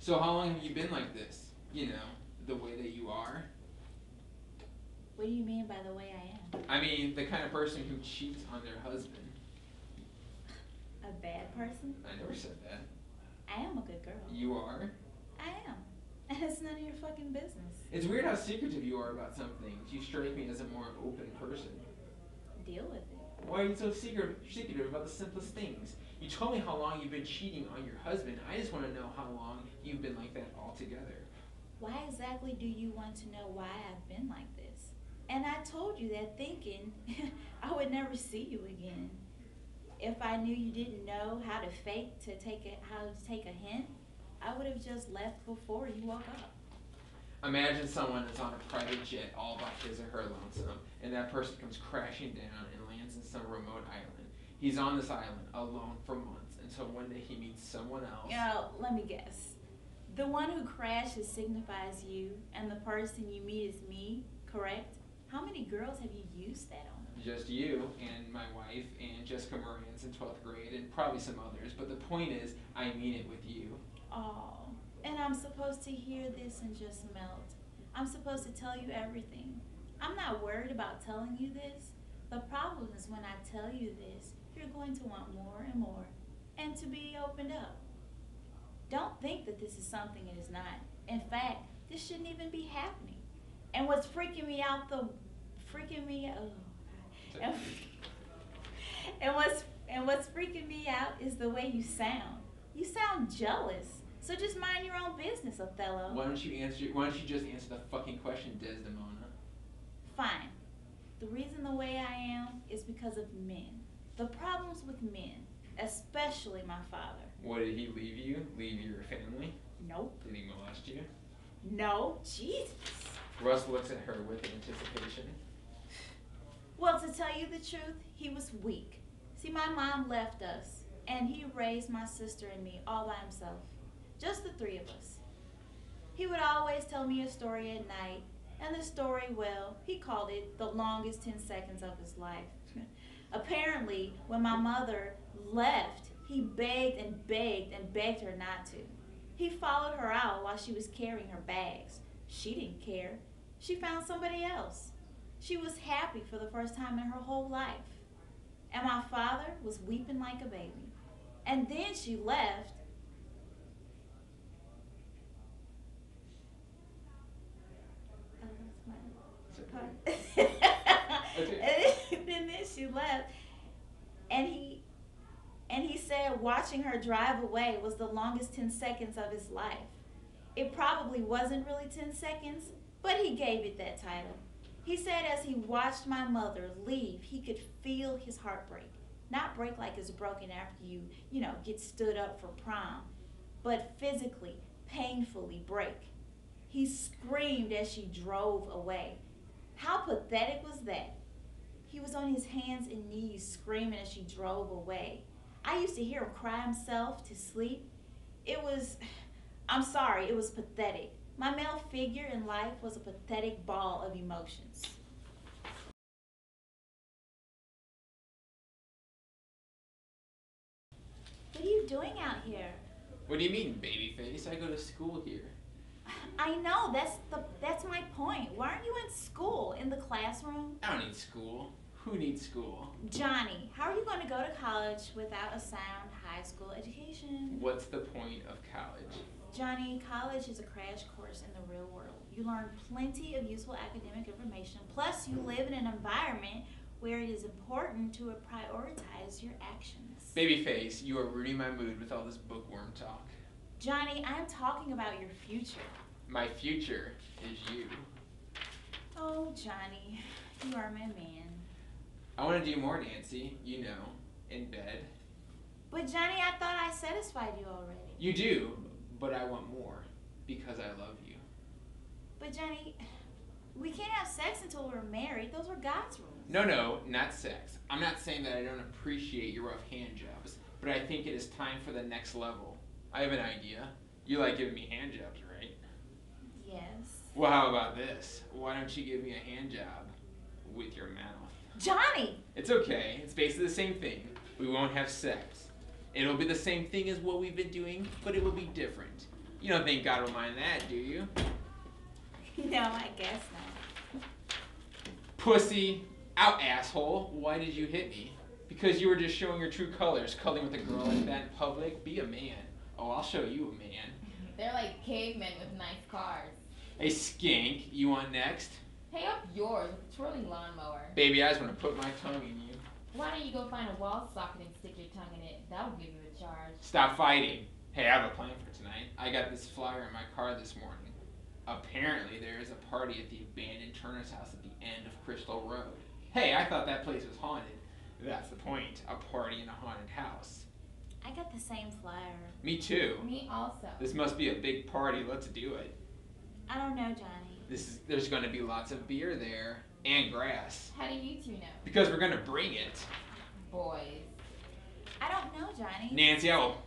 So how long have you been like this? You know, the way that you are? What do you mean by the way I am? I mean, the kind of person who cheats on their husband. A bad person? I never said that. I am a good girl. You are? I am. And it's none of your fucking business. It's weird how secretive you are about some things. You strike me as a more open person. Deal with it. Why are you so secretive about the simplest things? You told me how long you've been cheating on your husband. I just want to know how long you've been like that altogether. Why exactly do you want to know why I've been like this? And I told you that thinking I would never see you again. If I knew you didn't know how to fake how to take a hint, I would have just left before you woke up. Imagine someone is on a private jet all by his or her lonesome, and that person comes crashing down and lands in some remote island. He's on this island alone for months until one day he meets someone else. You know, let me guess. The one who crashes signifies you, and the person you meet is me, correct? How many girls have you used that on? Just you and my wife and Jessica Moran's in 12th grade and probably some others, but the point is, I mean it with you. Oh, and I'm supposed to hear this and just melt. I'm supposed to tell you everything. I'm not worried about telling you this. The problem is when I tell you this, you're going to want more and more, and to be opened up. Don't think that this is something it is not. In fact, this shouldn't even be happening. And what's freaking me out, and what's freaking me out is the way you sound. You sound jealous. So just mind your own business, Othello. Why don't you just answer the fucking question, Desdemona? Fine. The reason the way I am is because of men. The problems with men, especially my father. What, did he leave you? Leave your family? Nope. Did he molest you? No. Jesus. Russ looks at her with anticipation. Well, to tell you the truth, he was weak. See, my mom left us, and he raised my sister and me all by himself. Just the three of us. He would always tell me a story at night, and the story, well, he called it the longest 10 seconds of his life. Apparently, when my mother left, he begged and begged and begged her not to. He followed her out while she was carrying her bags. She didn't care. She found somebody else. She was happy for the first time in her whole life. And my father was weeping like a baby. And then she left. And then she left, and he said watching her drive away was the longest 10 seconds of his life. It probably wasn't really 10 seconds, but he gave it that title. He said as he watched my mother leave, he could feel his heart break. Not break like it's broken after you get stood up for prom, but physically, painfully break. He screamed as she drove away. How pathetic was that? He was on his hands and knees screaming as she drove away. I used to hear him cry himself to sleep. I'm sorry, it was pathetic. My male figure in life was a pathetic ball of emotions. What are you doing out here? What do you mean, babyface? I go to school here. I know, that's my point. Why aren't you in school, in the classroom? I don't need school. Who needs school? Johnny, how are you going to go to college without a sound high school education? What's the point of college? Johnny, college is a crash course in the real world. You learn plenty of useful academic information, plus you live in an environment where it is important to prioritize your actions. Babyface, you are ruining my mood with all this bookworm talk. Johnny, I'm talking about your future. My future is you. Oh, Johnny, you are my man. I want to do more, Nancy, in bed. But Johnny, I thought I satisfied you already. You do, but I want more, because I love you. But Johnny, we can't have sex until we're married. Those are God's rules. No, not sex. I'm not saying that I don't appreciate your rough hand jobs, but I think it is time for the next level. I have an idea. You like giving me hand jobs, right? Yes. Well, how about this? Why don't you give me a hand job with your mouth? Johnny! It's okay. It's basically the same thing. We won't have sex. It'll be the same thing as what we've been doing, but it will be different. You don't think God will mind that, do you? No, I guess not. Pussy. Out, asshole. Why did you hit me? Because you were just showing your true colors, cuddling with a girl like that in public. Be a man. Oh, I'll show you a man. They're like cavemen with nice cars. Hey, skink. You want next? Hey, up yours with a twirling lawnmower. Baby, I just want to put my tongue in you. Why don't you go find a wall socket and stick your tongue in it? That'll give you a charge. Stop fighting. Hey, I have a plan for tonight. I got this flyer in my car this morning. Apparently, there is a party at the abandoned Turner's house at the end of Crystal Road. Hey, I thought that place was haunted. That's the point. A party in a haunted house. I got the same flyer. Me too. Me also. This must be a big party. Let's do it. I don't know, Johnny. There's going to be lots of beer there and grass. How do you two know? Because we're going to bring it. Boys. I don't know, Johnny. Nancy, I will